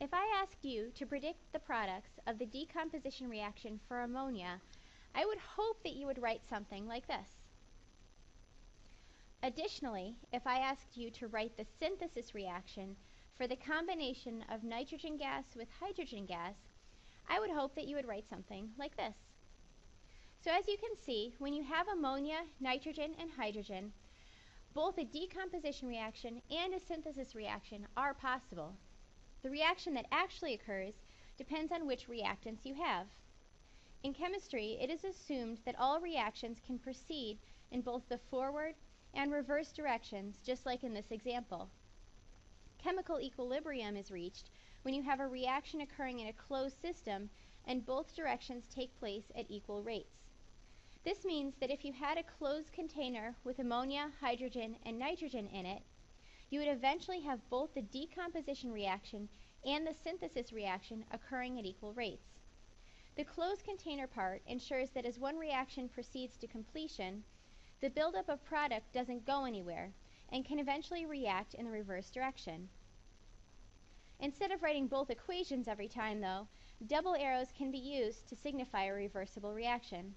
If I asked you to predict the products of the decomposition reaction for ammonia, I would hope that you would write something like this. Additionally, if I asked you to write the synthesis reaction for the combination of nitrogen gas with hydrogen gas, I would hope that you would write something like this. So as you can see, when you have ammonia, nitrogen, and hydrogen, both a decomposition reaction and a synthesis reaction are possible. The reaction that actually occurs depends on which reactants you have. In chemistry, it is assumed that all reactions can proceed in both the forward and reverse directions, just like in this example. Chemical equilibrium is reached when you have a reaction occurring in a closed system and both directions take place at equal rates. This means that if you had a closed container with ammonia, hydrogen, and nitrogen in it, you would eventually have both the decomposition reaction and the synthesis reaction occurring at equal rates. The closed container part ensures that as one reaction proceeds to completion, the buildup of product doesn't go anywhere and can eventually react in the reverse direction. Instead of writing both equations every time, though, double arrows can be used to signify a reversible reaction.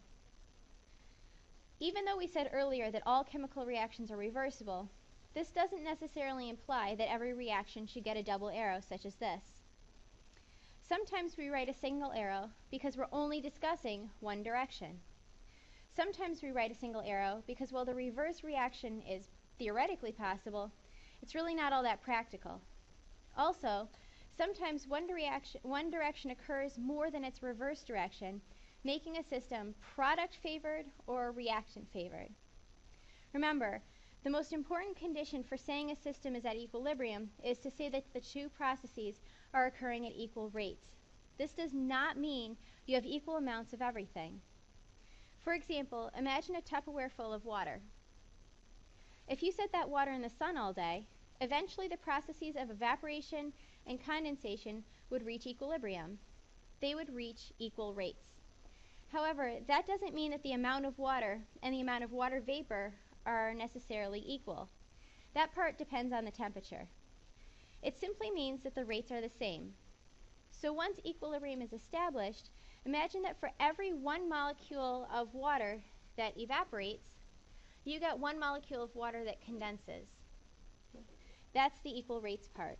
Even though we said earlier that all chemical reactions are reversible, this doesn't necessarily imply that every reaction should get a double arrow such as this. Sometimes we write a single arrow because we're only discussing one direction. Sometimes we write a single arrow because while the reverse reaction is theoretically possible, it's really not all that practical. Also, sometimes one direction occurs more than its reverse direction, making a system product favored or reactant favored. Remember, the most important condition for saying a system is at equilibrium is to say that the two processes are occurring at equal rates. This does not mean you have equal amounts of everything. For example, imagine a Tupperware full of water. If you set that water in the sun all day, eventually the processes of evaporation and condensation would reach equilibrium. They would reach equal rates. However, that doesn't mean that the amount of water and the amount of water vapor are necessarily equal. That part depends on the temperature. It simply means that the rates are the same. So once equilibrium is established, imagine that for every 1 molecule of water that evaporates, you get 1 molecule of water that condenses. That's the equal rates part.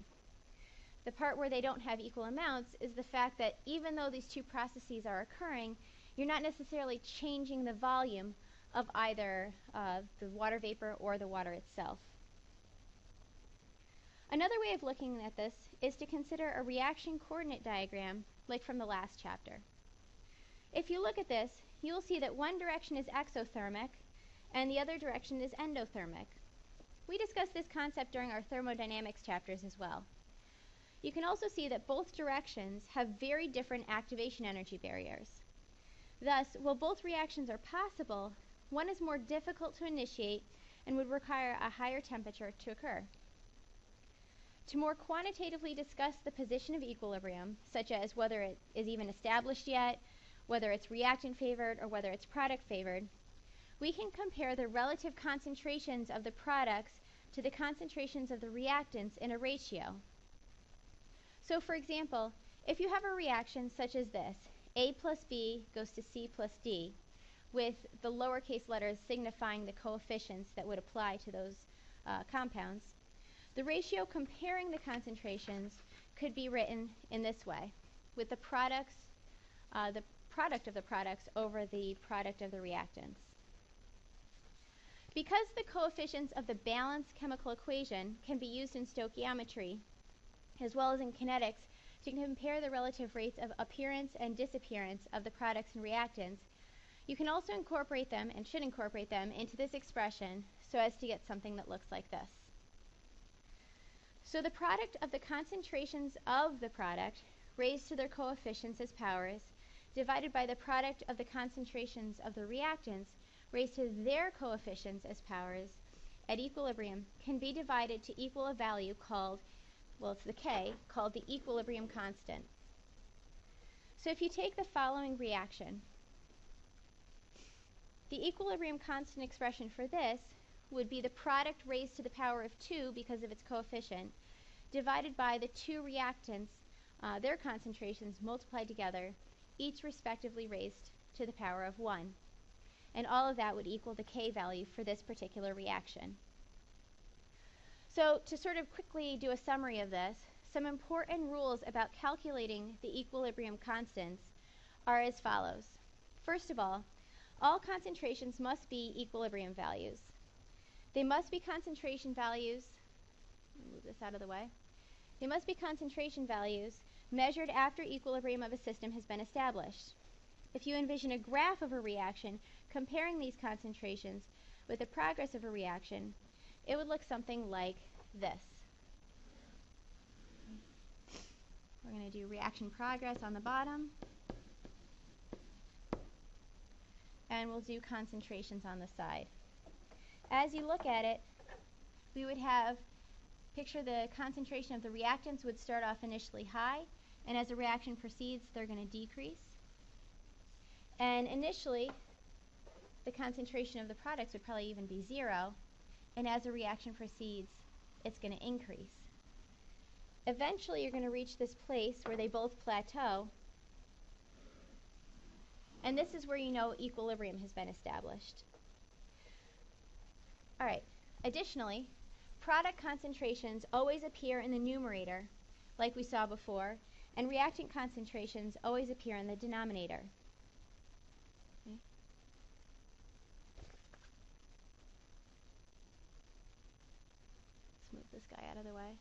The part where they don't have equal amounts is the fact that even though these two processes are occurring, you're not necessarily changing the volume of either the water vapor or the water itself. Another way of looking at this is to consider a reaction coordinate diagram like from the last chapter. If you look at this, you will see that one direction is exothermic and the other direction is endothermic. We discussed this concept during our thermodynamics chapters as well. You can also see that both directions have very different activation energy barriers. Thus, while both reactions are possible, one is more difficult to initiate and would require a higher temperature to occur. To more quantitatively discuss the position of equilibrium, such as whether it is even established yet, whether it's reactant favored, or whether it's product favored, we can compare the relative concentrations of the products to the concentrations of the reactants in a ratio. So for example, if you have a reaction such as this, A plus B goes to C plus D, with the lowercase letters signifying the coefficients that would apply to those compounds, the ratio comparing the concentrations could be written in this way, with the product of the products over the product of the reactants. Because the coefficients of the balanced chemical equation can be used in stoichiometry, as well as in kinetics, to compare the relative rates of appearance and disappearance of the products and reactants, you can also incorporate them, and should incorporate them, into this expression so as to get something that looks like this. So the product of the concentrations of the product raised to their coefficients as powers divided by the product of the concentrations of the reactants raised to their coefficients as powers at equilibrium can be divided to equal a value called, well, it's the K, called the equilibrium constant. So if you take the following reaction, the equilibrium constant expression for this would be the product raised to the power of 2 because of its coefficient, divided by the two reactants their concentrations multiplied together, each respectively raised to the power of 1. And all of that would equal the K value for this particular reaction. So to sort of quickly do a summary of this, some important rules about calculating the equilibrium constants are as follows. First of all concentrations must be equilibrium values. They must be concentration values, move this out of the way. They must be concentration values measured after equilibrium of a system has been established. If you envision a graph of a reaction comparing these concentrations with the progress of a reaction, it would look something like this. We're going to do reaction progress on the bottom, and we'll do concentrations on the side. As you look at it, we would have, picture the concentration of the reactants would start off initially high, and as the reaction proceeds, they're going to decrease. And initially, the concentration of the products would probably even be 0, and as the reaction proceeds, it's going to increase. Eventually, you're going to reach this place where they both plateau, and this is where you know equilibrium has been established. All right. Additionally, product concentrations always appear in the numerator, like we saw before, and reactant concentrations always appear in the denominator. Okay. Let's move this guy out of the way.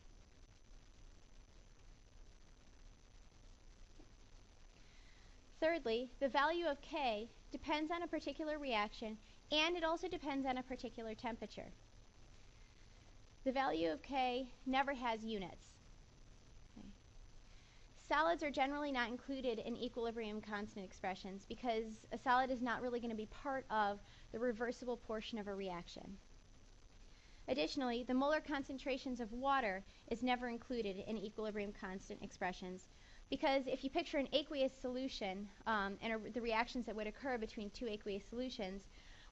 Thirdly, the value of K depends on a particular reaction, and it also depends on a particular temperature. The value of K never has units. Okay. Solids are generally not included in equilibrium constant expressions because a solid is not really going to be part of the reversible portion of a reaction. Additionally, the molar concentrations of water is never included in equilibrium constant expressions because if you picture an aqueous solution and the reactions that would occur between two aqueous solutions,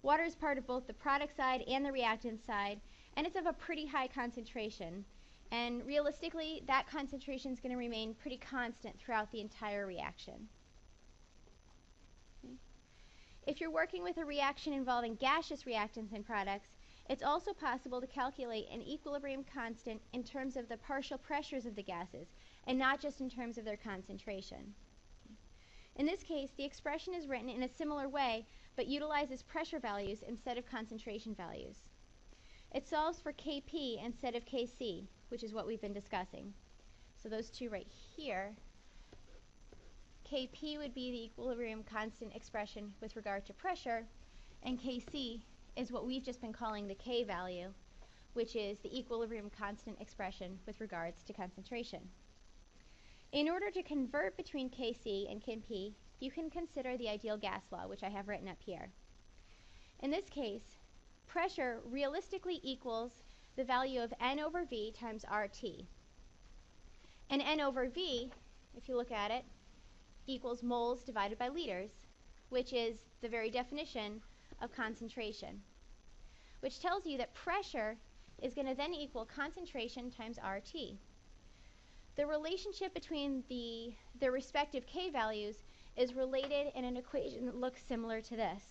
water is part of both the product side and the reactant side, and it's of a pretty high concentration. And realistically, that concentration is going to remain pretty constant throughout the entire reaction. Okay. If you're working with a reaction involving gaseous reactants and products, it's also possible to calculate an equilibrium constant in terms of the partial pressures of the gases, and not just in terms of their concentration. In this case, the expression is written in a similar way, but utilizes pressure values instead of concentration values. It solves for Kp instead of Kc, which is what we've been discussing. So those two right here, Kp would be the equilibrium constant expression with regard to pressure, and Kc is what we've just been calling the K value, which is the equilibrium constant expression with regards to concentration. In order to convert between Kc and Kp, you can consider the ideal gas law, which I have written up here. In this case, pressure realistically equals the value of N over V times RT. And N over V, if you look at it, equals moles divided by liters, which is the very definition of concentration, which tells you that pressure is going to then equal concentration times RT. The relationship between the respective K values is related in an equation that looks similar to this.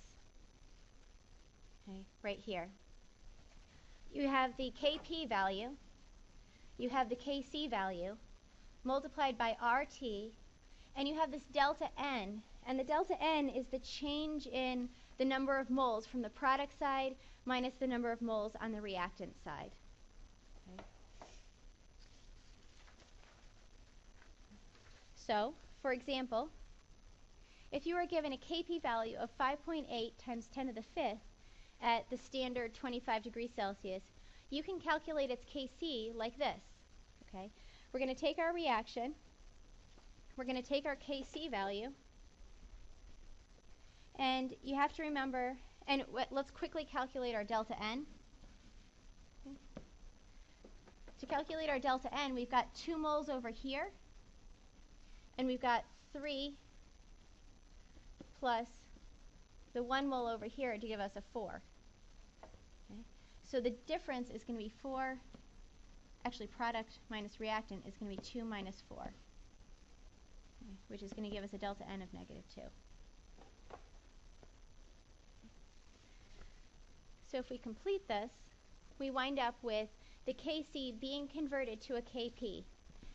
Okay, right here. You have the Kp value, you have the Kc value, multiplied by RT, and you have this delta N, and the delta N is the change in the number of moles from the product side minus the number of moles on the reactant side. Okay. So, for example, if you were given a Kp value of 5.8 times 10 to the 5th at the standard 25 degrees Celsius, you can calculate its Kc like this. Okay? We're going to take our reaction, we're going to take our Kc value, and you have to remember, and let's quickly calculate our delta N. Okay. To calculate our delta N, we've got 2 moles over here, and we've got 3 plus the 1 mole over here to give us a 4. Okay. So the difference is going to be 4, actually product minus reactant is going to be 2 minus 4. which is going to give us a delta N of -2. So if we complete this, we wind up with the Kc being converted to a Kp.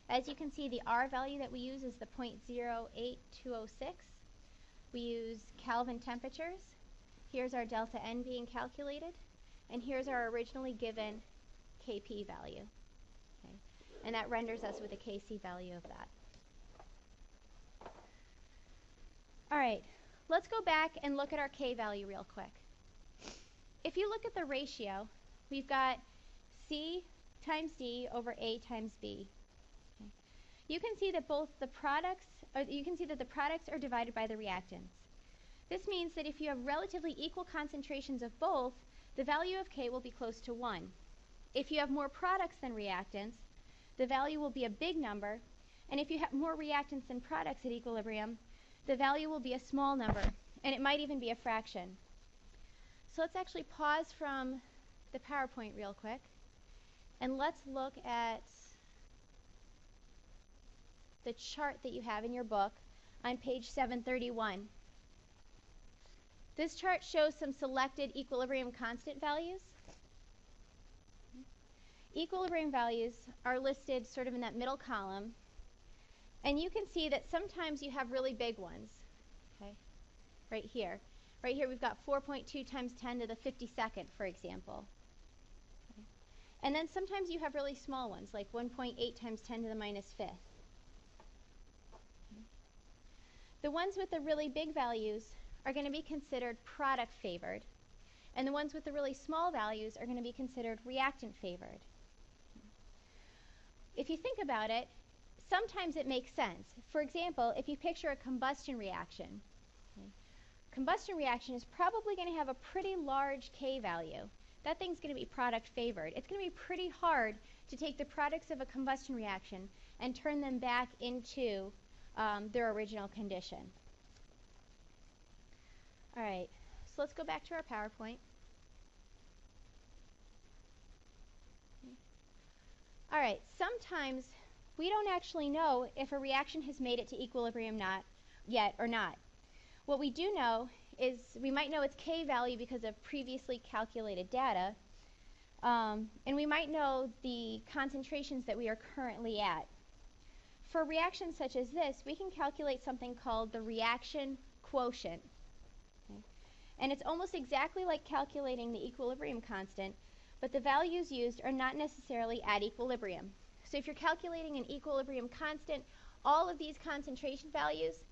As you can see, the R value that we use is the 0.08206. We use Kelvin temperatures. Here's our delta N being calculated, and here's our originally given Kp value. Okay. And that renders us with a Kc value of that. All right, let's go back and look at our K value real quick. If you look at the ratio, we've got C times D over A times B. Okay. You can see that the products are divided by the reactants. This means that if you have relatively equal concentrations of both, the value of K will be close to 1. If you have more products than reactants, the value will be a big number, and if you have more reactants than products at equilibrium, the value will be a small number, and it might even be a fraction. So let's actually pause from the PowerPoint real quick, and let's look at the chart that you have in your book on page 731. This chart shows some selected equilibrium constant values. Equilibrium values are listed sort of in that middle column, and you can see that sometimes you have really big ones, okay, right here. Right here we've got 4.2 times 10 to the 52nd, for example. Okay. And then sometimes you have really small ones, like 1.8 times 10 to the -5th. Okay. The ones with the really big values are going to be considered product favored, and the ones with the really small values are going to be considered reactant favored. If you think about it, sometimes it makes sense. For example, if you picture a combustion reaction, okay, combustion reaction is probably going to have a pretty large K value. That thing's going to be product favored. It's going to be pretty hard to take the products of a combustion reaction and turn them back into their original condition. All right, so let's go back to our PowerPoint. All right, sometimes we don't actually know if a reaction has made it to equilibrium yet or not. What we do know is we might know its K value because of previously calculated data, and we might know the concentrations that we are currently at. For reactions such as this, we can calculate something called the reaction quotient. Okay? And it's almost exactly like calculating the equilibrium constant, but the values used are not necessarily at equilibrium. So if you're calculating an equilibrium constant, all of these concentration values,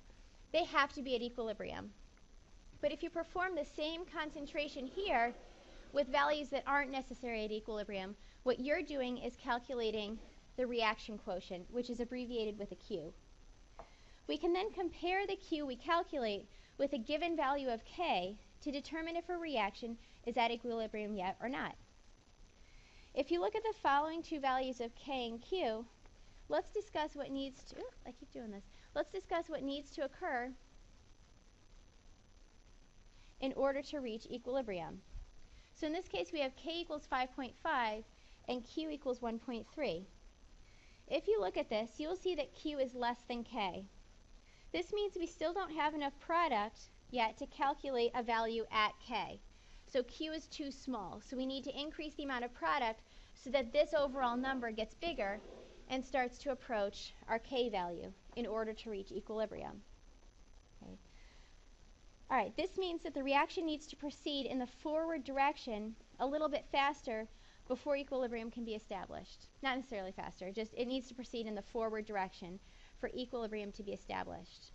they have to be at equilibrium. But if you perform the same concentration here with values that aren't necessary at equilibrium, what you're doing is calculating the reaction quotient, which is abbreviated with a Q. We can then compare the Q we calculate with a given value of K to determine if a reaction is at equilibrium yet or not. If you look at the following two values of K and Q, let's discuss what needs to, Let's discuss what needs to occur in order to reach equilibrium. So in this case, we have K equals 5.5 and Q equals 1.3. If you look at this, you will see that Q is less than K. This means we still don't have enough product yet to calculate a value at K. So Q is too small. So we need to increase the amount of product so that this overall number gets bigger and starts to approach our K value in order to reach equilibrium. Okay. All right, this means that the reaction needs to proceed in the forward direction a little bit faster before equilibrium can be established. Not necessarily faster, just it needs to proceed in the forward direction for equilibrium to be established.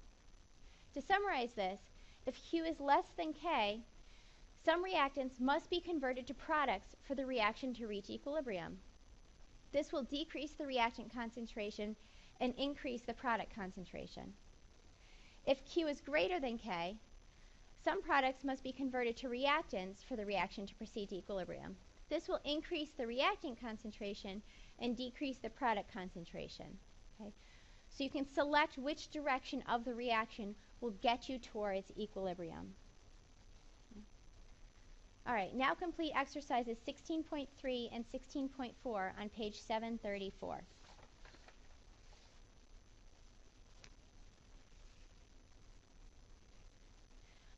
To summarize this, if Q is less than K, some reactants must be converted to products for the reaction to reach equilibrium. This will decrease the reactant concentration and increase the product concentration. If Q is greater than K, some products must be converted to reactants for the reaction to proceed to equilibrium. This will increase the reactant concentration and decrease the product concentration. Okay? So you can select which direction of the reaction will get you towards equilibrium. All right, now complete exercises 16.3 and 16.4 on page 734.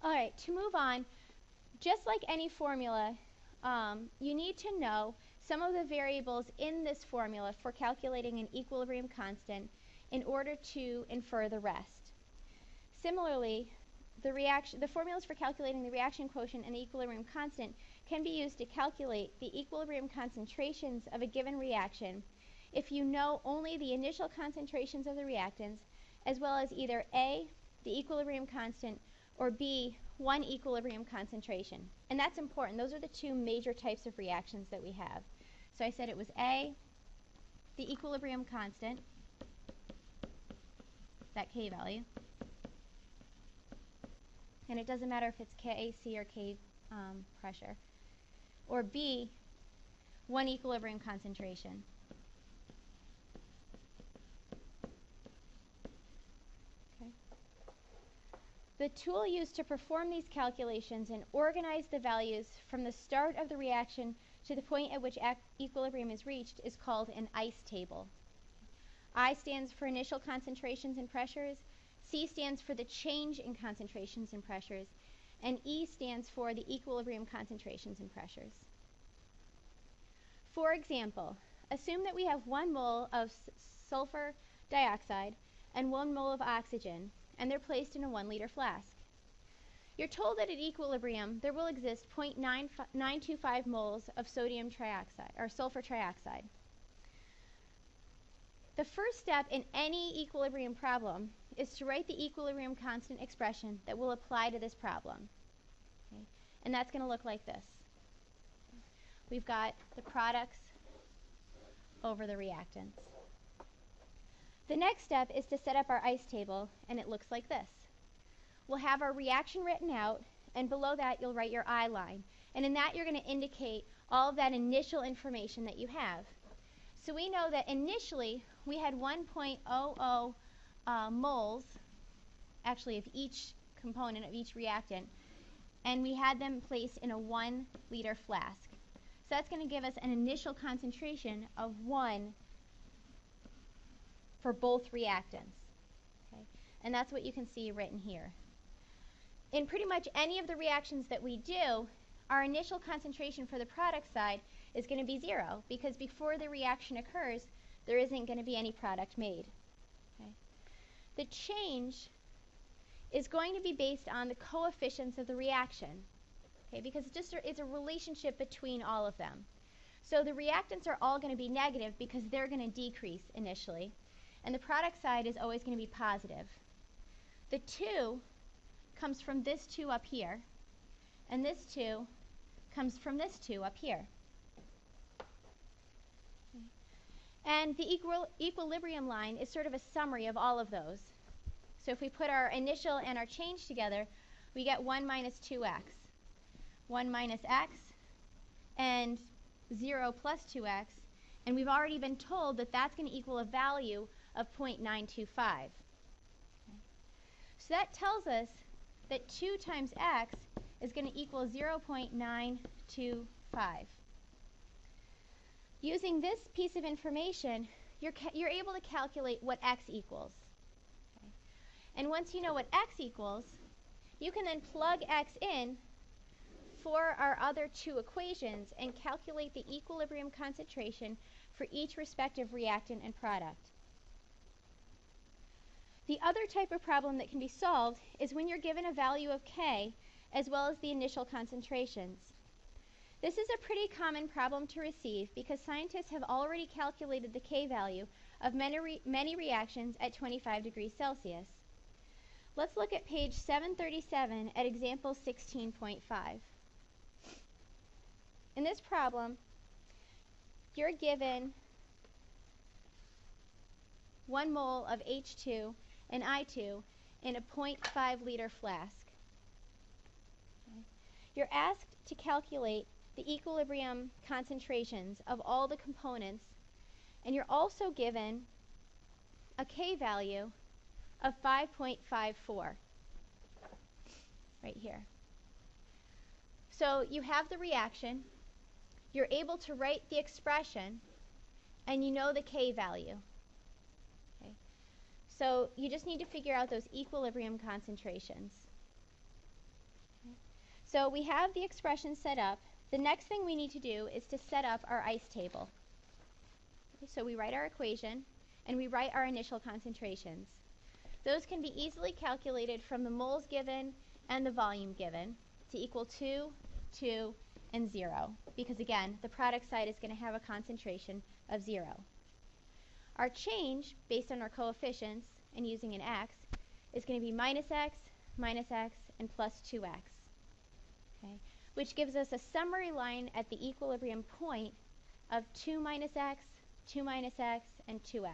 All right, to move on, just like any formula, you need to know some of the variables in this formula for calculating an equilibrium constant in order to infer the rest. Similarly, the formulas for calculating the reaction quotient and the equilibrium constant can be used to calculate the equilibrium concentrations of a given reaction if you know only the initial concentrations of the reactants, as well as either A, the equilibrium constant, or B, one equilibrium concentration. And that's important. Those are the two major types of reactions that we have. So I said it was A, the equilibrium constant, that K value. And it doesn't matter if it's KC or K pressure. Or B, one equilibrium concentration. Okay. The tool used to perform these calculations and organize the values from the start of the reaction to the point at which equilibrium is reached is called an ICE table. I stands for initial concentrations and pressures, C stands for the change in concentrations and pressures, and E stands for the equilibrium concentrations and pressures. For example, assume that we have 1 mole of sulfur dioxide and 1 mole of oxygen, and they're placed in a 1-liter flask. You're told that at equilibrium there will exist 0.925 moles of sodium trioxide, or sulfur trioxide. The first step in any equilibrium problem is to write the equilibrium constant expression that will apply to this problem. Okay? And that's going to look like this. We've got the products over the reactants. The next step is to set up our ICE table, and it looks like this. We'll have our reaction written out, and below that you'll write your I line. And in that you're going to indicate all of that initial information that you have. So we know that initially we had 1.00 moles, actually of each component of each reactant, and we had them placed in a 1-liter flask. So that's going to give us an initial concentration of 1 for both reactants. Okay? And that's what you can see written here. In pretty much any of the reactions that we do, our initial concentration for the product side is going to be 0, because before the reaction occurs, there isn't going to be any product made. Okay? The change is going to be based on the coefficients of the reaction, okay? Because it's a relationship between all of them. So the reactants are all going to be negative because they're going to decrease initially, and the product side is always going to be positive. The 2 comes from this 2 up here, and this 2 comes from this 2 up here. Okay. And the equilibrium line is sort of a summary of all of those. So if we put our initial and our change together, we get 1 minus 2x. 1 minus x, and 0 plus 2x. And we've already been told that that's going to equal a value of 0.925. Okay. So that tells us that 2 times x is going to equal 0.925. Using this piece of information, you're able to calculate what x equals. Okay. And once you know what x equals, you can then plug x in for our other 2 equations and calculate the equilibrium concentration for each respective reactant and product. The other type of problem that can be solved is when you're given a value of K as well as the initial concentrations. This is a pretty common problem to receive because scientists have already calculated the K value of many reactions at 25 degrees Celsius. Let's look at page 737 at example 16.5. In this problem, you're given 1 mole of H2 and I2 in a 0.5 liter flask. Okay. You're asked to calculate the equilibrium concentrations of all the components, and you're also given a K value of 5.54 right here. So you have the reaction, you're able to write the expression, and you know the K value. Okay. So you just need to figure out those equilibrium concentrations. So we have the expression set up. The next thing we need to do is to set up our ice table. Okay, so we write our equation and we write our initial concentrations. Those can be easily calculated from the moles given and the volume given to equal 2, 2, and 0, because again, the product side is going to have a concentration of 0. Our change, based on our coefficients and using an x, is going to be minus x, and plus 2x, okay, which gives us a summary line at the equilibrium point of 2 minus x, 2 minus x, and 2x.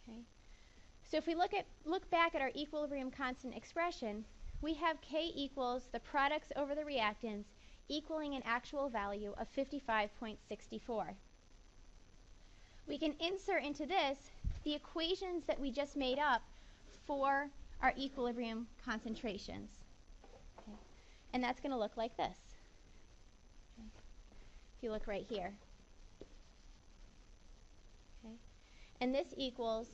Okay. So if we look back at our equilibrium constant expression, we have K equals the products over the reactants equaling an actual value of 55.64. We can insert into this the equations that we just made up for our equilibrium concentrations. Okay. And that's going to look like this. Okay. If you look right here. Okay. And this equals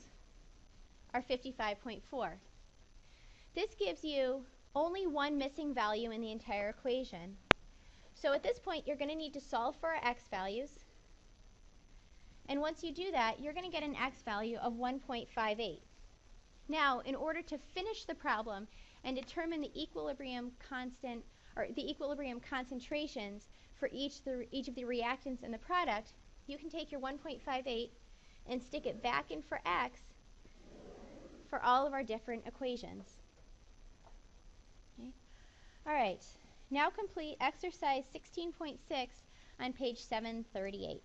our 55.4. This gives you only one missing value in the entire equation. So at this point, you're going to need to solve for our x values. And once you do that, you're going to get an x value of 1.58. Now, in order to finish the problem and determine the equilibrium constant or the equilibrium concentrations for each of the reactants in the product, you can take your 1.58 and stick it back in for x for all of our different equations. Okay. All right, now complete exercise 16.6 on page 738.